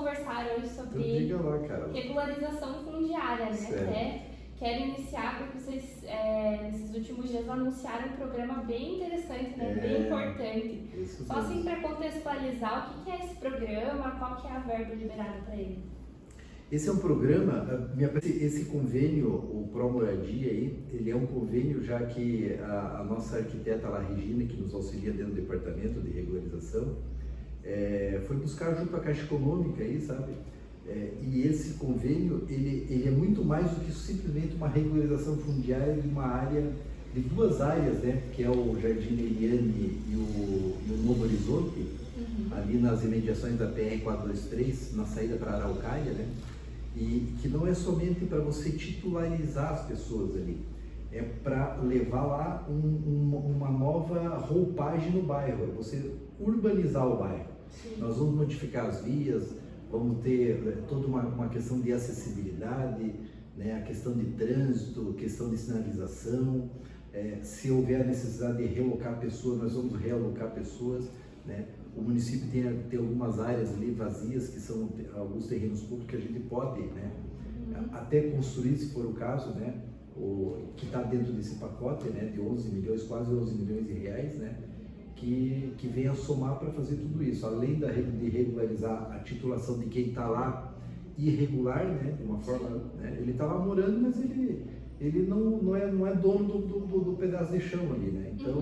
conversar hoje Então sobre diga lá, Carol. regularização fundiária, né? Certo. Até quero iniciar porque vocês, nesses últimos dias, anunciaram um programa bem interessante, né? Bem importante. Isso Só mesmo. assim para contextualizar, o que é esse programa, qual que é a verba liberada para ele? Esse é um programa, esse convênio, o Pro Moradia aí, ele é um convênio já que a nossa arquiteta lá, Regina, que nos auxilia dentro do departamento de regularização, foi buscar junto à Caixa Econômica aí, sabe? E esse convênio, ele é muito mais do que simplesmente uma regularização fundiária de uma área, de duas áreas, né? Que é o Jardim Eliane e o Novo Horizonte, ali nas imediações da PR-423, na saída para Araucária, né? E que não é somente para você titularizar as pessoas ali, é para levar lá uma nova roupagem no bairro, é você urbanizar o bairro. Sim. Nós vamos modificar as vias, vamos ter toda uma questão de acessibilidade, né, a questão de trânsito, questão de sinalização, se houver a necessidade de realocar pessoas, nós vamos realocar pessoas, né? O município tem algumas áreas ali vazias, que são alguns terrenos públicos que a gente pode, né, até construir, se for o caso, né, que está dentro desse pacote, né, de 11 milhões, quase 11 milhões de reais, né, que vem a somar para fazer tudo isso, além de regularizar a titulação de quem está lá irregular, né, de uma forma, né, ele está lá morando, mas ele não é dono do pedaço de chão ali, né, então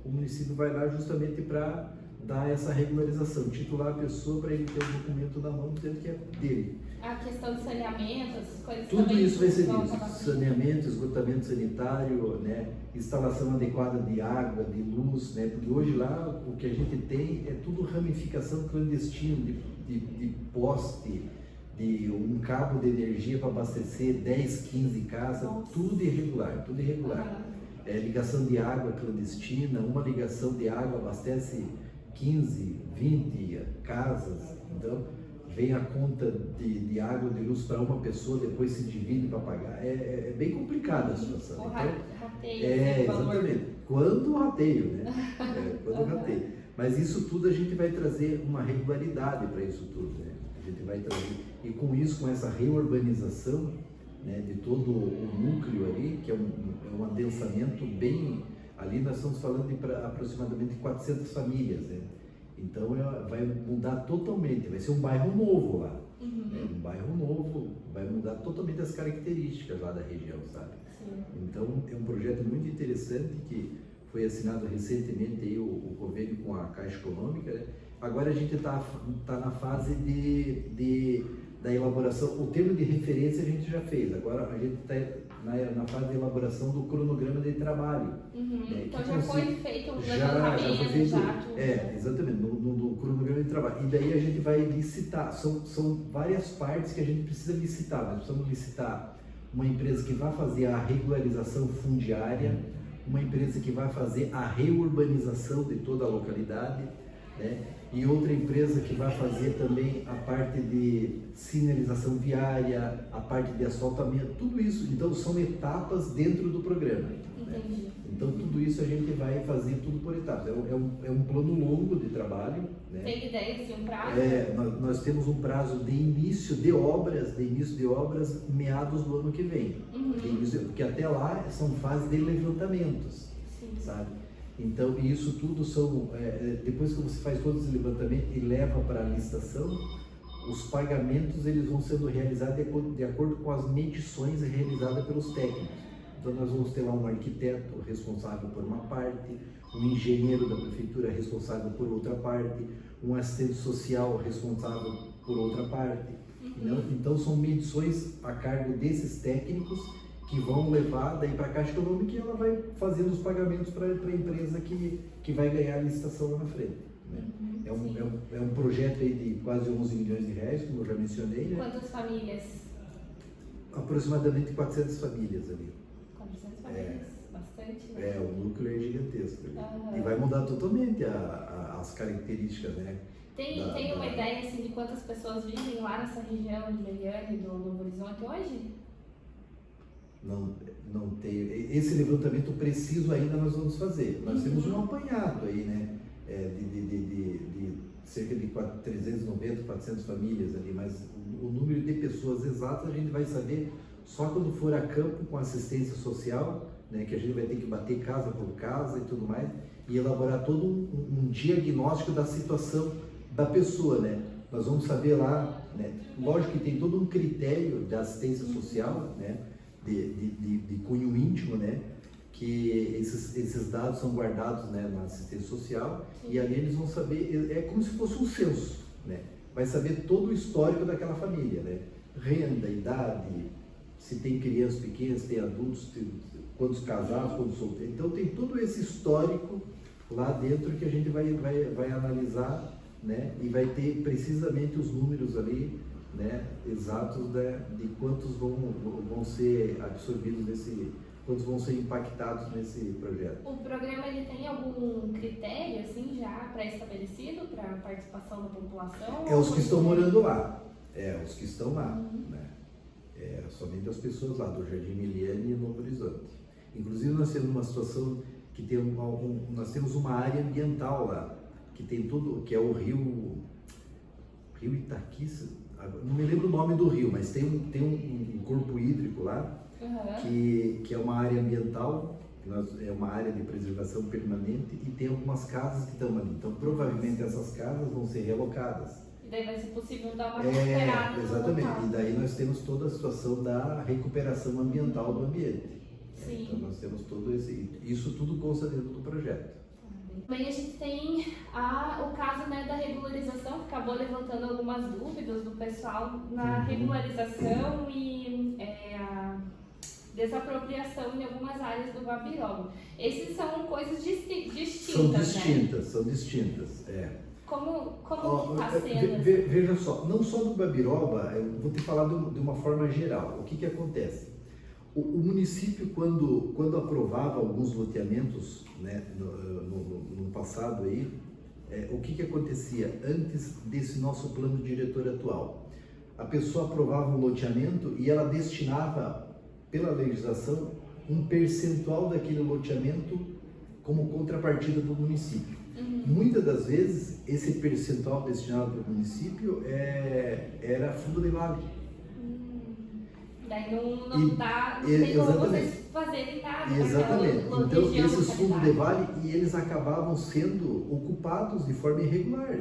o município vai lá justamente para dar essa regularização, titular a pessoa para ele ter o documento na mão, dizendo que é dele. A questão de saneamento, essas coisas. Tudo isso vai ser disso, saneamento, esgotamento sanitário, né, instalação adequada de água, de luz, né, porque hoje lá o que a gente tem é tudo ramificação clandestina de poste, de um cabo de energia para abastecer 10, 15 casas. Nossa. Tudo irregular, tudo irregular. Ligação de água clandestina, uma ligação de água abastece 15, 20 casas, então vem a conta de água, de luz para uma pessoa, depois se divide para pagar. É bem complicada a situação. O rateio. Exatamente. Quando o rateio, né? Quando o rateio. Mas isso tudo a gente vai trazer uma regularidade para isso tudo, né? A gente vai trazer, e com isso, com essa reurbanização, né, de todo o núcleo ali, que é um adensamento bem... Ali nós estamos falando de aproximadamente 400 famílias, né? Então vai mudar totalmente, vai ser um bairro novo lá. Né? Um bairro novo, vai mudar totalmente as características lá da região, sabe? Sim. Então é um projeto muito interessante que foi assinado recentemente aí, o convênio com a Caixa Econômica, né? Agora a gente está na fase da elaboração, o termo de referência a gente já fez, agora a gente está na fase de elaboração do cronograma de trabalho. Então já foi feito um levantamento, já foi feito, exatamente, no cronograma de trabalho. E daí a gente vai licitar, são várias partes que a gente precisa licitar. Nós precisamos licitar uma empresa que vai fazer a regularização fundiária, uma empresa que vai fazer a reurbanização de toda a localidade, né? E outra empresa que vai fazer também a parte de sinalização viária, a parte de asfaltamento, tudo isso. Então são etapas dentro do programa. Né? Então tudo isso a gente vai fazer tudo por etapas. É um plano longo de trabalho. Né? Tem ideia de um prazo? Nós temos um prazo de início de obras, meados do ano que vem. Porque até lá são fases de levantamentos, sabe? Então, isso tudo são, depois que você faz todo esse levantamento e leva para a licitação, os pagamentos eles vão sendo realizados de acordo com as medições realizadas pelos técnicos. Então, nós vamos ter lá um arquiteto responsável por uma parte, um engenheiro da prefeitura responsável por outra parte, um assistente social responsável por outra parte. Então, são medições a cargo desses técnicos que vão levar daí para a Caixa Econômica e ela vai fazendo os pagamentos para a empresa que vai ganhar a licitação lá na frente. Né? É um projeto aí de quase 11 milhões de reais, como eu já mencionei. Né? Quantas famílias? Aproximadamente 400 famílias ali. 400 famílias, bastante. Né? O núcleo é gigantesco. E vai mudar totalmente as características, né? Tem uma ideia assim, de quantas pessoas vivem lá nessa região de Eliane e do Novo Horizonte hoje? Não tem. Esse levantamento preciso ainda nós vamos fazer. Nós temos um apanhado aí, né? De cerca de 390, 400 famílias ali, mas o número de pessoas exatas a gente vai saber só quando for a campo com assistência social, né, que a gente vai ter que bater casa por casa e tudo mais, e elaborar todo um diagnóstico da situação da pessoa, né? Nós vamos saber lá, né? Lógico que tem todo um critério de assistência social, né? De cunho íntimo, né? Que esses dados são guardados, né, na assistência social. Sim. E ali eles vão saber, é como se fosse um censo, né? Vai saber todo o histórico daquela família, né? Renda, idade, se tem crianças pequenas, tem adultos, quantos casados, quantos solteiros. Então tem todo esse histórico lá dentro que a gente vai analisar, né? E vai ter precisamente os números ali, né, exatos de quantos vão ser absorvidos quantos vão ser impactados nesse projeto. O programa ele tem algum critério assim já pré-estabelecido para a participação da população? É os que estão morando lá, os que estão lá, né? Somente as pessoas lá do Jardim Meliane e Novo Horizonte. Inclusive nós temos uma situação que nós temos uma área ambiental lá, que tem tudo, que é o rio Itaqui, não me lembro o nome do rio, mas tem um corpo hídrico lá, que é uma área ambiental, é uma área de preservação permanente, e tem algumas casas que estão ali. Então provavelmente essas casas vão ser relocadas. E daí vai ser possível dar uma recuperada. Exatamente, e daí nós temos toda a situação da recuperação ambiental do ambiente. Sim. Então nós temos isso tudo consta dentro do projeto. Também a gente tem o caso, né, da regularização, que acabou levantando algumas dúvidas do pessoal na regularização e a desapropriação em algumas áreas do Guabiroba. Esses são coisas distintas, São distintas. Como está sendo? Veja só, não só do Guabiroba, eu vou te falar de uma forma geral. O que acontece? O município, quando aprovava alguns loteamentos, né, no passado aí, o que acontecia antes desse nosso plano diretor atual? A pessoa aprovava um loteamento e ela destinava, pela legislação, um percentual daquele loteamento como contrapartida do município. Muitas das vezes, esse percentual destinado para o município era fundo de vale. Daí não tem como vocês fazerem nada. Exatamente. Então, esses fundos de vale, e eles acabavam sendo ocupados de forma irregular.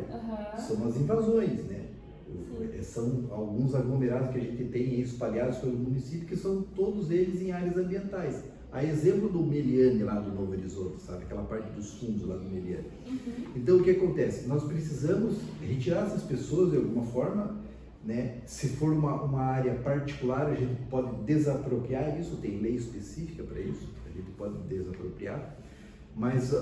São as invasões, né? São alguns aglomerados que a gente tem espalhados pelo município, que são todos eles em áreas ambientais. A exemplo do Meliane lá do Novo Horizonte, sabe? Aquela parte dos fundos lá do Meliane. Então, o que acontece? Nós precisamos retirar essas pessoas de alguma forma, né? Se for uma área particular, a gente pode desapropriar isso, tem lei específica para isso, a gente pode desapropriar, mas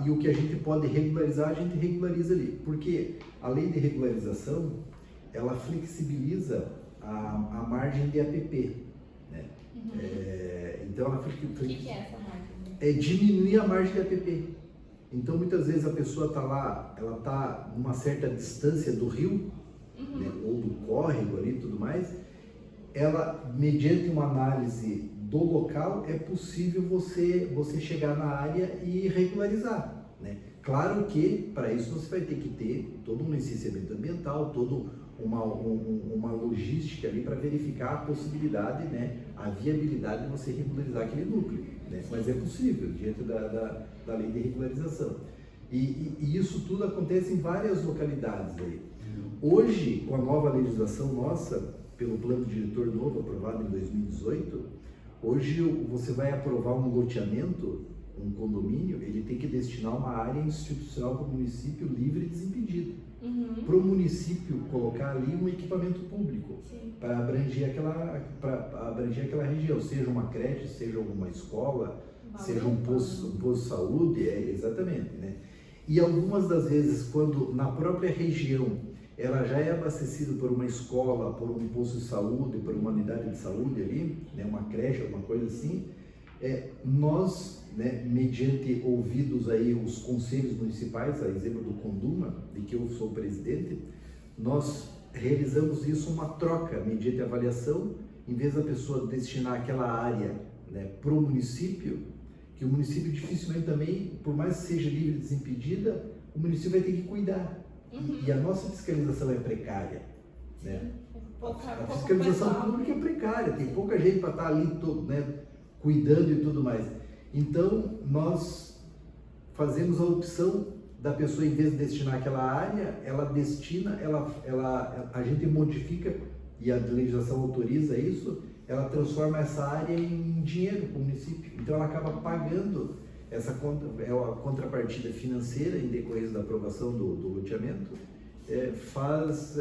e o que a gente pode regularizar, a gente regulariza ali, porque a lei de regularização, ela flexibiliza a margem de APP, né? Então ela O que é essa margem? É diminuir a margem de APP. Então muitas vezes a pessoa está lá, ela está numa certa distância do rio, né, ou do córrego ali e tudo mais, ela, mediante uma análise do local, é possível você chegar na área e regularizar, né? Claro que para isso você vai ter que ter todo um licenciamento ambiental, toda uma logística ali para verificar a possibilidade, né, a viabilidade de você regularizar aquele núcleo, né? Mas é possível, diante da lei de regularização. E isso tudo acontece em várias localidades aí. Hoje, com a nova legislação nossa, pelo plano diretor novo aprovado em 2018, hoje você vai aprovar um loteamento, um condomínio, ele tem que destinar uma área institucional para o município livre e desimpedido. Para o município colocar ali um equipamento público para abranger aquela região, seja uma creche, seja uma escola, seja um posto de saúde, exatamente, né? E algumas das vezes, quando na própria região ela já é abastecida por uma escola, por um posto de saúde, por uma unidade de saúde ali, né, uma creche, alguma coisa assim, nós, né, mediante ouvidos aí os conselhos municipais, a exemplo do Conduma, de que eu sou presidente, nós realizamos isso uma troca, mediante avaliação, em vez da pessoa destinar aquela área, né, para o município, que o município dificilmente também, por mais que seja livre e desimpedida, o município vai ter que cuidar. E a nossa fiscalização é precária, né? A Pouco fiscalização pessoal, pública né? é precária, tem pouca gente para estar ali né, cuidando e tudo mais. Então, nós fazemos a opção da pessoa, em vez de destinar aquela área, ela destina, a gente modifica, e a legislação autoriza isso, ela transforma essa área em dinheiro para o município. Então, ela acaba pagando essa a contrapartida financeira em decorrência da aprovação do loteamento, faz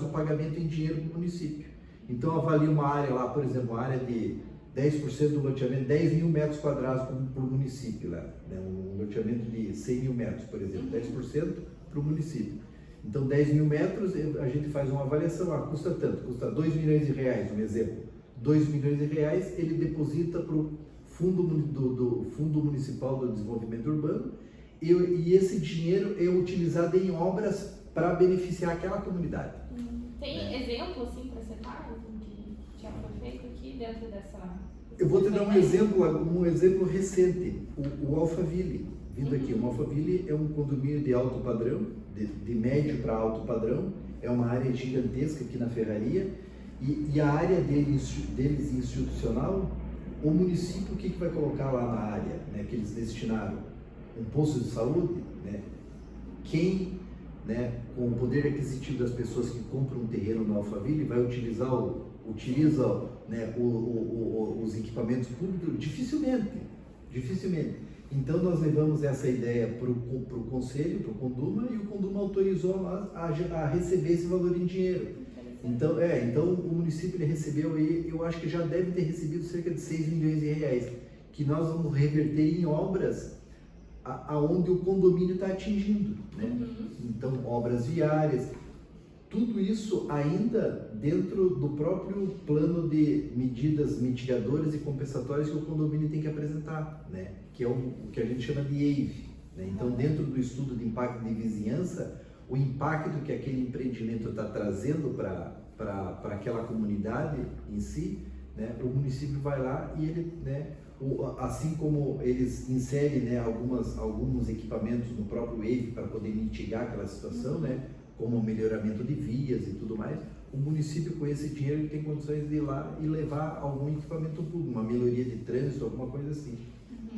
o pagamento em dinheiro para o município. Então, avalia uma área lá, por exemplo, uma área de 10% do loteamento, 10 mil metros quadrados para o município lá, né? Um loteamento de 100 mil metros, por exemplo, 10% para o município. Então, 10 mil metros, a gente faz uma avaliação, custa tanto, custa 2 milhões de reais, um exemplo. 2 milhões de reais, ele deposita para o Fundo Municipal do Desenvolvimento Urbano, e esse dinheiro é utilizado em obras para beneficiar aquela comunidade. Tem exemplo, assim, para citar, que já foi feito aqui dentro dessa... Eu vou te dar um exemplo recente, o Alphaville, vindo aqui. O Alphaville é um condomínio de alto padrão, de médio para alto padrão, é uma área gigantesca aqui na Ferraria, e a área deles institucional, o município, o que vai colocar lá na área, né, que eles destinaram? Um posto de saúde, né? Quem, né, com o poder aquisitivo das pessoas que compram um terreno no Alphaville vai utiliza né, os equipamentos públicos? Dificilmente. Então nós levamos essa ideia para o Conselho, para o Conduma, e o Conduma autorizou nós a receber esse valor em dinheiro. Então o município ele recebeu aí, eu acho que já deve ter recebido cerca de 6 milhões de reais, que nós vamos reverter em obras aonde o condomínio está atingindo, né? Então, obras viárias, tudo isso ainda dentro do próprio plano de medidas mitigadoras e compensatórias que o condomínio tem que apresentar, né? Que é o que a gente chama de EIV, né? Então, dentro do estudo de impacto de vizinhança, o impacto que aquele empreendimento está trazendo para aquela comunidade em si, né? O município vai lá e ele, né, assim como eles inserem, né, alguns equipamentos no próprio EIV para poder mitigar aquela situação, né, como o melhoramento de vias e tudo mais, o município com esse dinheiro ele tem condições de ir lá e levar algum equipamento público, uma melhoria de trânsito, alguma coisa assim,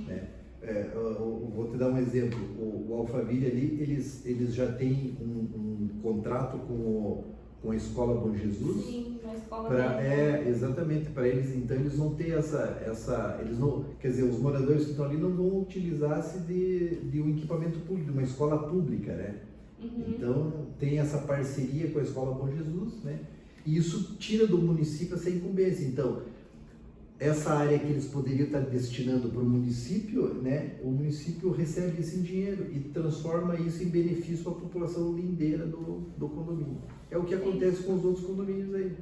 né? Eu vou te dar um exemplo, o Alphaville ali, eles já têm um contrato com a Escola Bom Jesus. Sim, uma escola exatamente, para eles, então eles vão ter eles não, quer dizer, os moradores que estão ali não vão utilizar-se de um equipamento público, de uma escola pública, né? Então tem essa parceria com a Escola Bom Jesus, né? E isso tira do município essa incumbência. Então, essa área que eles poderiam estar destinando para o município, né, o município recebe isso em dinheiro e transforma isso em benefício para a população lindeira do condomínio. É o que acontece com os outros condomínios aí.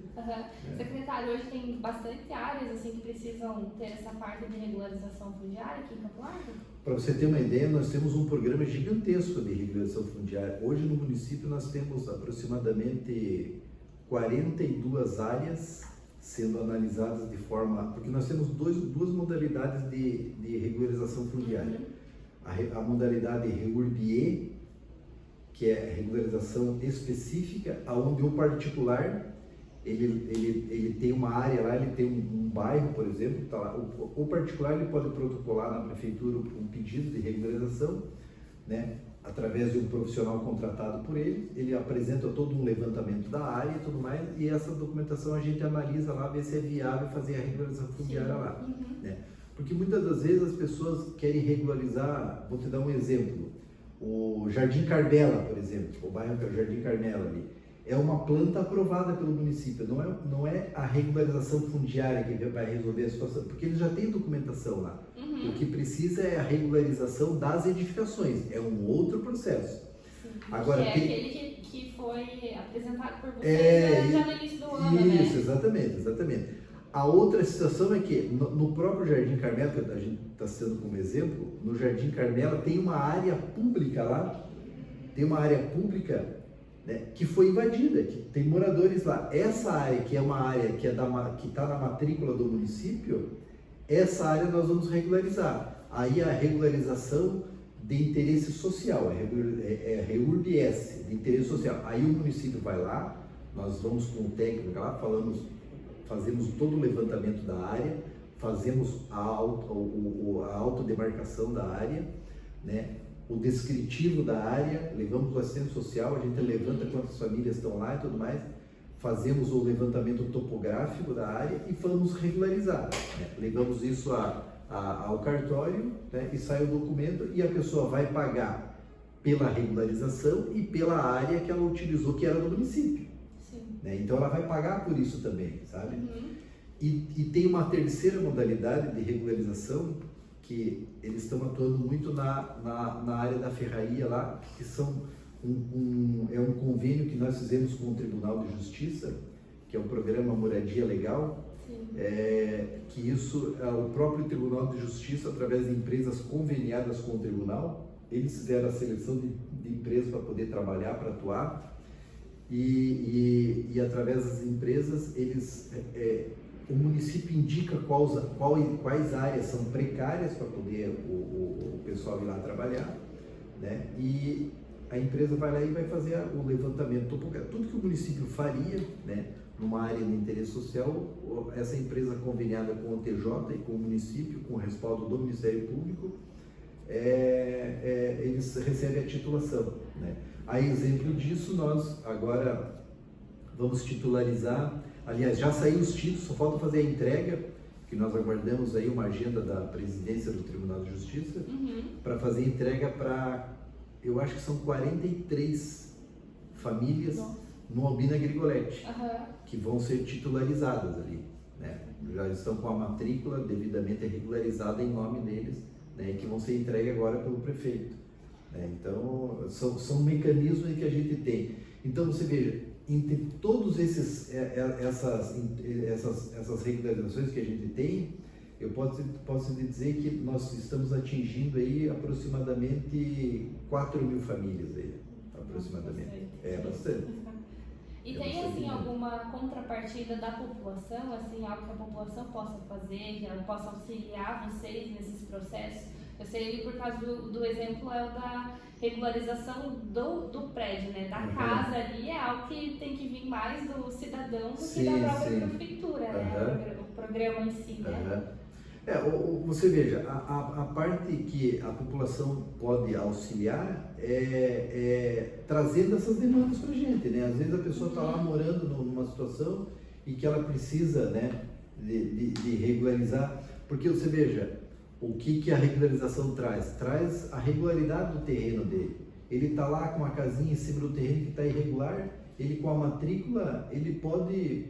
Secretário, hoje tem bastante áreas assim, que precisam ter essa parte de regularização fundiária aqui em Campo Largo? Para você ter uma ideia, nós temos um programa gigantesco de regularização fundiária. Hoje no município nós temos aproximadamente 42 áreas sendo analisadas de forma... Porque nós temos duas modalidades de regularização fundiária. A modalidade Regurbier, que é a regularização específica, onde o particular, ele tem uma área lá, ele tem um bairro, por exemplo, tá lá. O particular ele pode protocolar na prefeitura um pedido de regularização, né? Através de um profissional contratado por ele apresenta todo um levantamento da área e tudo mais, e essa documentação a gente analisa lá, ver se é viável fazer a regularização fundiária lá, né? Porque muitas das vezes as pessoas querem regularizar, vou te dar um exemplo, o Jardim Carmela, por exemplo, o bairro que é o Jardim Carmela ali, é uma planta aprovada pelo município, não é a regularização fundiária que vai resolver a situação, porque eles já têm documentação lá. O que precisa é a regularização das edificações, é um outro processo. Sim, agora, que é aquele que foi apresentado por vocês já no início do ano, né? Isso, exatamente. A outra situação é que no próprio Jardim Carmela, que a gente está sendo como exemplo, no Jardim Carmela tem uma área pública lá, né, que foi invadida, que tem moradores lá. Essa área, que é uma área que está na matrícula do município, essa área nós vamos regularizar. Aí a regularização de interesse social, é REURB-S, de interesse social. Aí o município vai lá, nós vamos com o técnico lá, fazemos todo o levantamento da área, fazemos a autodemarcação da área, né? O descritivo da área, levamos o assistente social, a gente levanta quantas famílias estão lá e tudo mais, fazemos o levantamento topográfico da área e vamos regularizar, né? Levamos isso ao cartório, né? E sai o documento e a pessoa vai pagar pela regularização e pela área que ela utilizou, que era do município. Sim. Né? Então ela vai pagar por isso também, sabe? Uhum. E tem uma terceira modalidade de regularização que eles estão atuando muito na área da ferraria lá, que são é um convênio que nós fizemos com o Tribunal de Justiça, que é o programa Moradia Legal, que isso é o próprio Tribunal de Justiça, através de empresas conveniadas com o Tribunal, eles fizeram a seleção de empresas para poder trabalhar, para atuar, e através das empresas, o município indica quais áreas são precárias para poder o pessoal ir lá trabalhar, né? E a empresa vai lá e vai fazer o levantamento topográfico. Tudo que o município faria, né, numa área de interesse social, essa empresa conveniada com o TJ e com o município, com o respaldo do Ministério Público, eles recebem a titulação, né? A exemplo disso, nós agora vamos titularizar, aliás, já saiu os títulos, só falta fazer a entrega, que nós aguardamos aí uma agenda da presidência do Tribunal de Justiça, para fazer a entrega para, eu acho que são 43 famílias no Albina Grigoletti, que vão ser titularizadas ali, né? Já estão com a matrícula devidamente regularizada em nome deles, né? Que vão ser entregues agora pelo prefeito, né? Então, são mecanismos que a gente tem. Então, você veja, entre todos essas regularizações que a gente tem, eu posso dizer que nós estamos atingindo aí aproximadamente 4.000 famílias aí, aproximadamente. Bastante. E tem assim alguma contrapartida da população, assim, algo que a população possa fazer, que ela possa auxiliar vocês nesses processos? Eu sei por causa do exemplo é o da regularização do prédio, né? Da casa ali, é algo que tem que vir mais do cidadão do que da própria prefeitura, né? O programa em si, né? Você veja, a parte que a população pode auxiliar é trazendo essas demandas para a gente, né? Às vezes a pessoa está lá morando numa situação e que ela precisa, né, de regularizar, porque você veja, o que a regularização traz? Traz a regularidade do terreno dele. Ele está lá com uma casinha em cima do terreno que está irregular, ele com a matrícula, ele pode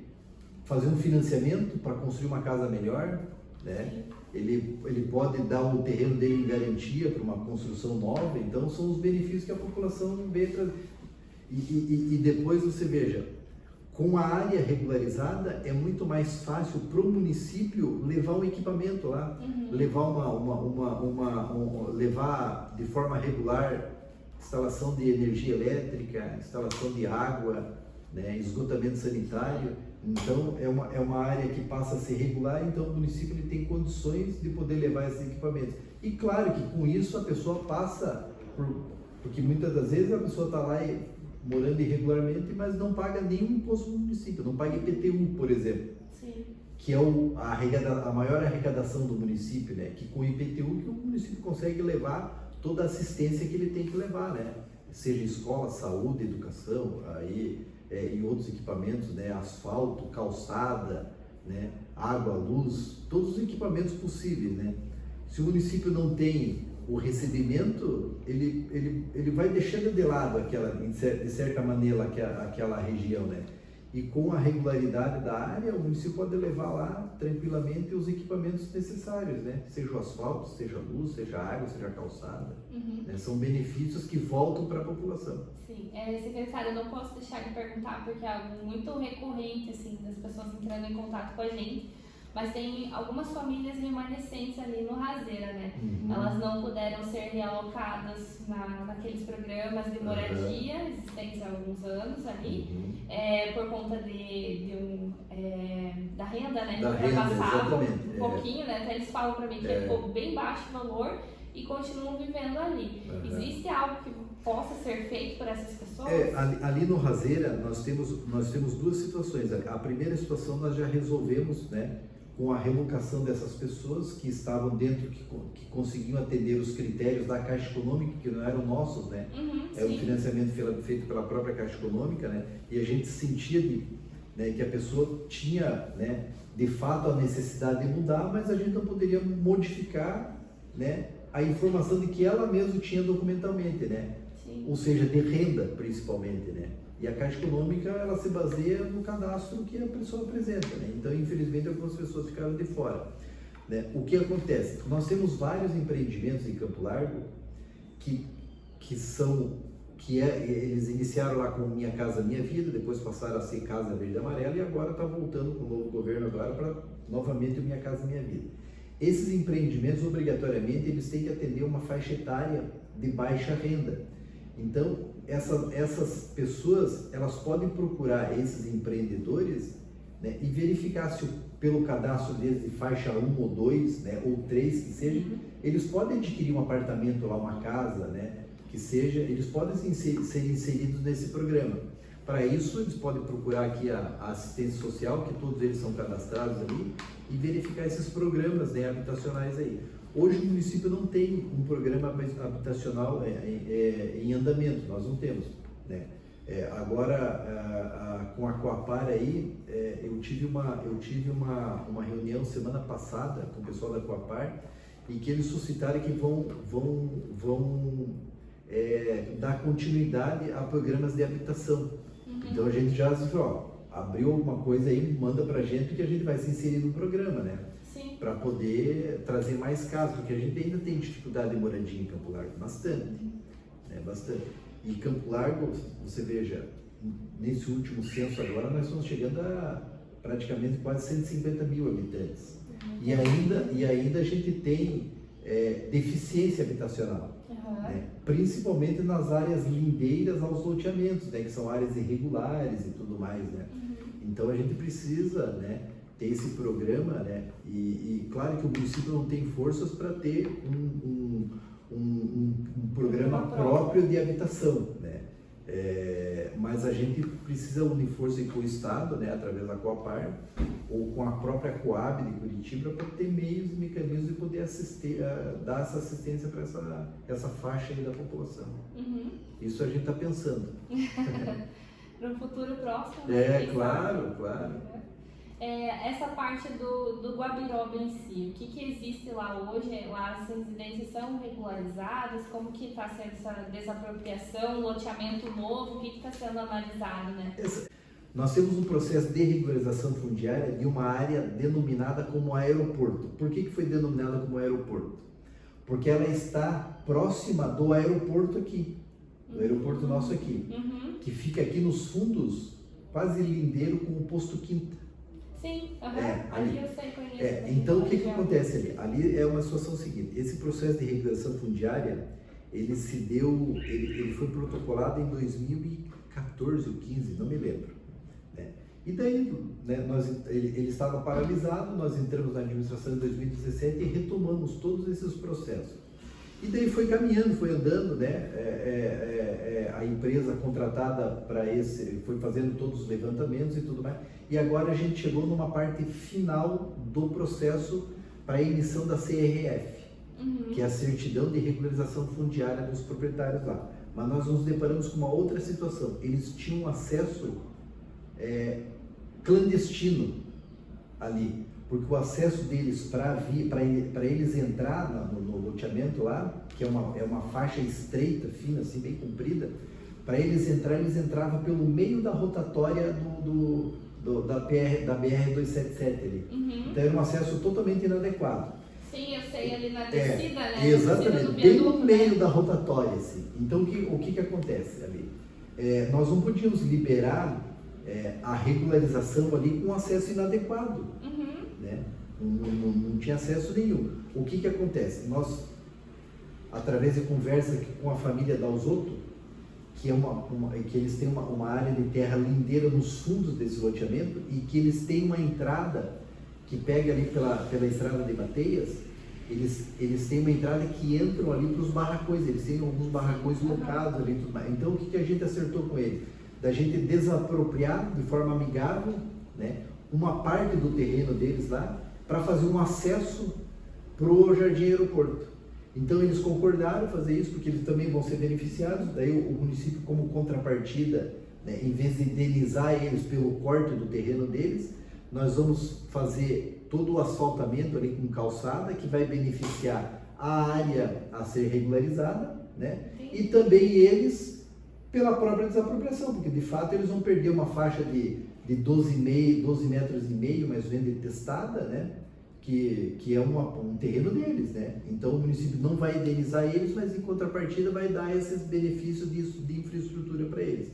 fazer um financiamento para construir uma casa melhor, né? Ele pode dar o terreno dele em garantia para uma construção nova. Então são os benefícios que a população vê e depois você veja, com a área regularizada é muito mais fácil para o município levar um equipamento lá, levar de forma regular instalação de energia elétrica, instalação de água, né, esgotamento sanitário. Então é uma área que passa a ser regular, então o município ele tem condições de poder levar esses equipamentos. E claro que com isso a pessoa passa porque muitas das vezes a pessoa está lá morando irregularmente, mas não paga nenhum imposto no município, não paga IPTU, por exemplo. Sim. Que é a maior arrecadação do município, né? Que com o IPTU que o município consegue levar toda a assistência que ele tem que levar, né? Seja escola, saúde, educação, e outros equipamentos, né? Asfalto, calçada, né? Água, luz, todos os equipamentos possíveis, né? Se o município não tem o recebimento, ele vai deixando de lado de certa maneira aquela região, né? E com a regularidade da área, o município pode levar lá tranquilamente os equipamentos necessários, né? Seja o asfalto, seja a luz, seja a água, seja a calçada. Né? São benefícios que voltam para a população. Sim, secretário, eu não posso deixar de perguntar, porque é algo muito recorrente, assim, das pessoas entrando em contato com a gente. Mas tem algumas famílias remanescentes ali no Raseira, né? Elas não puderam ser realocadas naqueles programas de moradia existentes há alguns anos ali, por conta da renda, né? Da que ultrapassava renda, um pouquinho, né? Até eles falam para mim que ficou bem baixo o valor e continuam vivendo ali. Existe algo que possa ser feito por essas pessoas? Ali no Razeira nós temos duas situações. A primeira situação nós já resolvemos, né, com a relocação dessas pessoas que estavam dentro, que conseguiam atender os critérios da Caixa Econômica, que não eram nossos, né? Um financiamento feito pela própria Caixa Econômica, né? E a gente sentia né, que a pessoa tinha, né, de fato a necessidade de mudar, mas a gente não poderia modificar, né, a informação de que ela mesma tinha documentalmente, né? Ou seja, de renda principalmente, né? E a Caixa Econômica, ela se baseia no cadastro que a pessoa apresenta, né? Então, infelizmente, algumas pessoas ficaram de fora, né? O que acontece? Nós temos vários empreendimentos em Campo Largo eles iniciaram lá com Minha Casa Minha Vida, depois passaram a ser Casa Verde e Amarela e agora está voltando com o novo governo agora para novamente o Minha Casa Minha Vida. Esses empreendimentos, obrigatoriamente, eles têm que atender uma faixa etária de baixa renda. Então, essas pessoas, elas podem procurar esses empreendedores, né, e verificar se pelo cadastro deles de faixa 1 ou 2, né, ou 3, que seja, eles podem adquirir um apartamento lá, uma casa, né, que seja, eles podem ser inseridos nesse programa. Para isso, eles podem procurar aqui a assistência social, que todos eles são cadastrados ali, e verificar esses programas, né, habitacionais aí. Hoje o município não tem um programa habitacional em andamento, nós não temos, né? Agora, com a Coapar aí, eu tive uma reunião semana passada com o pessoal da Coapar e que eles suscitaram que vão dar continuidade a programas de habitação. Então a gente já disse, abriu alguma coisa aí, manda pra gente que a gente vai se inserir no programa, né? Para poder trazer mais casos, porque a gente ainda tem dificuldade de moradia em Campo Largo, bastante, né? Bastante. E Campo Largo, você veja, nesse último censo agora nós estamos chegando a praticamente quase 150 mil habitantes. E ainda a gente tem deficiência habitacional, né? Principalmente nas áreas lindeiras aos loteamentos, né? Que são áreas irregulares e tudo mais, né? Então a gente precisa, né, ter esse programa, né? E claro que o município não tem forças para ter um programa próprio de habitação, né? Mas a gente precisa unir força com o Estado, né, através da Coapar ou com a própria Coab de Curitiba para ter meios e mecanismos de poder dar essa assistência para essa faixa aí da população. Isso a gente está pensando. Para um futuro próximo. Claro. Essa parte do Guabiroba em si, o que existe lá hoje? Lá as residências são regularizadas? Como que está sendo essa desapropriação, loteamento novo? O que está sendo analisado, né? Nós temos um processo de regularização fundiária de uma área denominada como aeroporto. Por que foi denominada como aeroporto? Porque ela está próxima do aeroporto aqui, do aeroporto nosso aqui, que fica aqui nos fundos, quase lindeiro com o posto Quinta. Sim, ali eu sei, conheço. Então o que acontece ali? Ali é uma situação seguinte, esse processo de regulação fundiária, ele foi protocolado em 2014 ou 15, não me lembro, né? E daí, né, ele estava paralisado, nós entramos na administração em 2017 e retomamos todos esses processos. E daí foi caminhando, foi andando, né? A empresa contratada para foi fazendo todos os levantamentos e tudo mais. E agora a gente chegou numa parte final do processo para a emissão da CRF, que é a certidão de regularização fundiária dos proprietários lá. Mas nós nos deparamos com uma outra situação. Eles tinham acesso clandestino ali, porque o acesso deles para eles entrar no loteamento lá, que é uma faixa estreita, fina, assim, bem comprida, para eles entravam pelo meio da rotatória da BR-277 ali. Então era um acesso totalmente inadequado. Sim, eu sei, ali na descida, né? Exatamente, bem no meio da rotatória, assim. Então o que acontece ali? Nós não podíamos liberar a regularização ali com acesso inadequado, né? Não tinha acesso nenhum. O que acontece? Nós, através de conversa com a família Dalzotto, que eles têm uma área de terra lindeira nos fundos desse loteamento e que eles têm uma entrada que pega ali pela estrada de Bateias, eles têm uma entrada que entram ali para os barracões, eles têm alguns barracões locados ali e tudo mais. Então o que a gente acertou com ele? Da gente desapropriar de forma amigável, né, uma parte do terreno deles lá para fazer um acesso para o Jardim Aeroporto. Então eles concordaram fazer isso porque eles também vão ser beneficiados. Daí o município, como contrapartida, né, em vez de indenizar eles pelo corte do terreno deles, nós vamos fazer todo o asfaltamento ali com calçada que vai beneficiar a área a ser regularizada, né? E também eles pela própria desapropriação, porque de fato eles vão perder uma faixa de 12 metros e meio, mais ou menos, de testada, né? Que é um terreno deles, né? Então o município não vai indenizar eles, mas em contrapartida vai dar esses benefícios de infraestrutura para eles.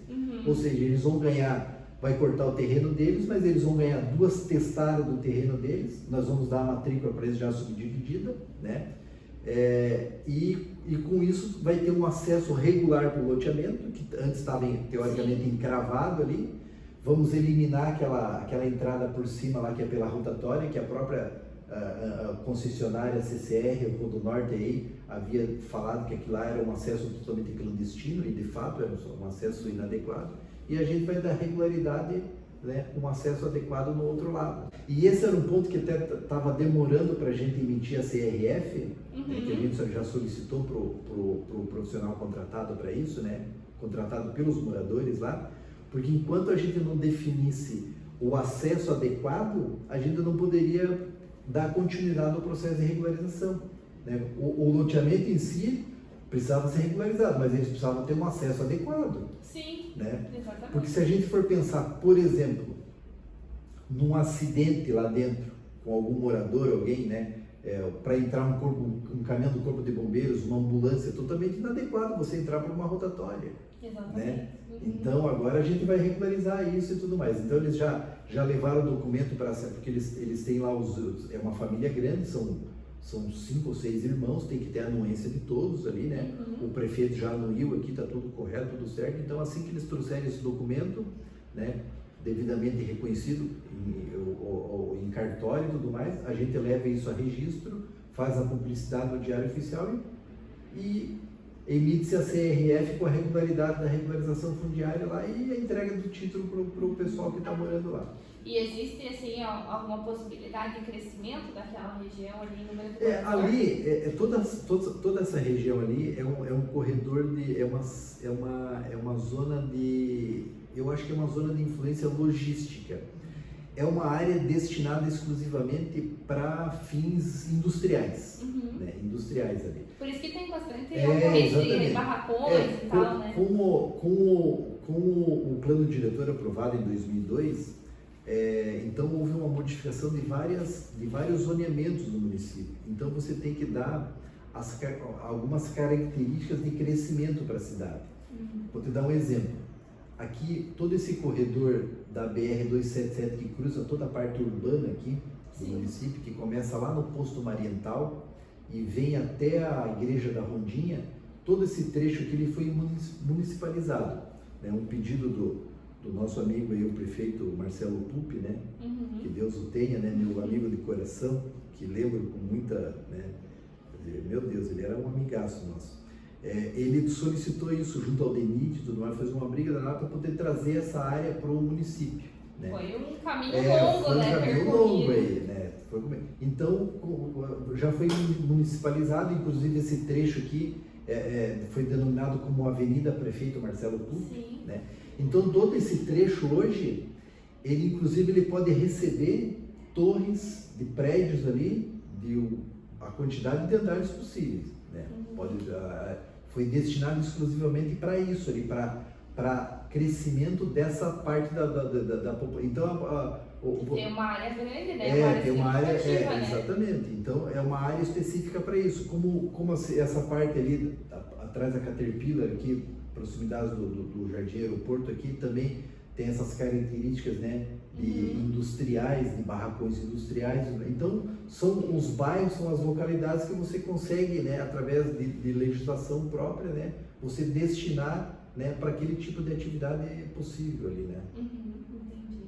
Ou seja, eles vão ganhar, vai cortar o terreno deles, mas eles vão ganhar 2 testadas do terreno deles, nós vamos dar a matrícula para eles já subdividida, né? E com isso vai ter um acesso regular para o loteamento, que antes estava teoricamente encravado ali. Vamos eliminar aquela entrada por cima lá, que é pela rotatória, que a própria a concessionária CCR, o do Norte aí, havia falado que aquilo lá era um acesso totalmente clandestino, e de fato era um acesso inadequado, e a gente vai dar regularidade, né, um acesso adequado no outro lado. E esse era um ponto que até estava demorando para a gente emitir a CRF, né, que a gente já solicitou para o profissional contratado para isso, né, contratado pelos moradores lá, porque enquanto a gente não definisse o acesso adequado, a gente não poderia dar continuidade ao processo de regularização, né? O loteamento em si precisava ser regularizado, mas eles precisavam ter um acesso adequado. Sim, né? Exatamente. Porque se a gente for pensar, por exemplo, num acidente lá dentro, com algum morador, alguém, né? Para entrar um caminhão do Corpo de Bombeiros, uma ambulância, é totalmente inadequado você entrar por uma rotatória. Exatamente. Né? Então agora a gente vai regularizar isso e tudo mais. Então eles já levaram o documento para, porque eles têm lá é uma família grande, são 5 ou 6 irmãos, tem que ter a anuência de todos ali, né? O prefeito já anuiu aqui, está tudo correto, tudo certo. Então assim que eles trouxerem esse documento, né, devidamente reconhecido em cartório e tudo mais, a gente leva isso a registro, faz a publicidade no Diário Oficial e emite-se a CRF com a regularidade da regularização fundiária lá e a entrega do título para o pessoal que está morando lá. E existe, assim, alguma possibilidade de crescimento daquela região ali no número de ali, toda essa região ali é um corredor é uma zona de, eu acho que é uma zona de influência logística. É uma área destinada exclusivamente para fins industriais, né? Industriais ali. Por isso que tem bastante rede de barracões e tal, né? Com o plano diretor aprovado em 2002, então houve uma modificação de vários zoneamentos no município. Então você tem que dar algumas características de crescimento para a cidade. Vou te dar um exemplo. Aqui, todo esse corredor da BR-277 que cruza toda a parte urbana aqui do município, que começa lá no posto Mariental e vem até a igreja da Rondinha, todo esse trecho aqui ele foi municipalizado. Né? Um pedido do nosso amigo aí, o prefeito Marcelo Pupi, né? Que Deus o tenha, né? Meu amigo de coração, que lembro com muita, né? Meu Deus, ele era um amigaço nosso. Ele solicitou isso junto ao DENIT e tudo mais, fez uma briga danada para poder trazer essa área para o município. Né? Foi um caminho longo, foi um né? Caminho longo aí, né? Então, já foi municipalizado, inclusive esse trecho aqui foi denominado como Avenida Prefeito Marcelo Pupi. Né? Então, todo esse trecho hoje, ele pode receber torres de prédios ali, a quantidade de andares possíveis. Né? Foi destinado exclusivamente para isso, para crescimento dessa parte da população. Então, tem uma área grande, né? Tem uma área, né? exatamente. Então, é uma área específica para isso. Como essa parte ali, atrás da Caterpillar, aqui, proximidades do Jardim Aeroporto, aqui também tem essas características, né, de industriais, de barracões industriais. Então, são os bairros, são as localidades que você consegue, né, através de legislação própria, né, você destinar, né, para aquele tipo de atividade possível ali, né. Entendi.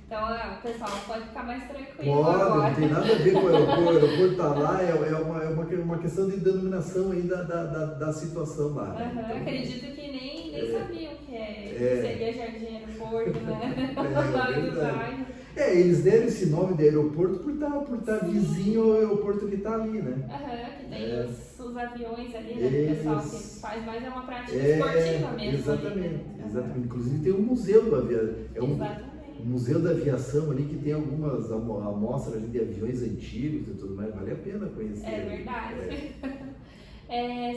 Então, o pessoal pode ficar mais tranquilo Pode, agora. não tem nada a ver com o aeroporto. O aeroporto está lá, é uma questão de denominação aí da situação lá. Né? Uhum, Então, acredito que nem sabiam que É. seria Jardim Aeroporto, né? É, O nome do verdade. bairro. eles deram esse nome de aeroporto por estar vizinho ao aeroporto que está ali, né? Uhum, que tem É. os aviões ali, né? O pessoal que Isso. faz mais é uma prática esportiva mesmo. Exatamente, ali, né? exatamente. Inclusive tem um museu do avião, Exatamente. um museu da aviação ali que tem algumas amostras ali de aviões antigos e tudo mais. Vale a pena conhecer. É verdade.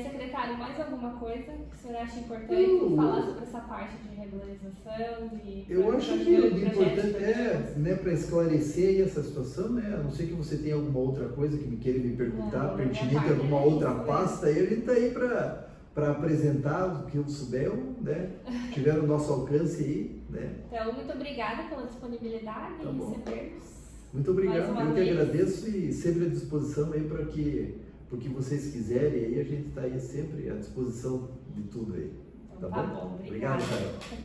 Secretário, mais alguma coisa que o senhor acha importante falar sobre essa parte de regularização? Eu acho que o importante né, para esclarecer aí essa situação, né, a não ser que você tenha alguma outra coisa que me queira me perguntar, Não, pertinente a minha alguma parte é outra isso, pasta, aí a gente está aí para apresentar o que eu souber, né, tiver o nosso alcance aí, né. Então, muito obrigada pela disponibilidade Tá em bom. receber-nos. Muito obrigado, Mais uma eu que vez. agradeço e sempre à disposição aí para o que vocês quiserem, aí a gente está aí sempre à disposição de tudo aí. Então, Tá tá bom? bom, Obrigado, obrigada. Carol.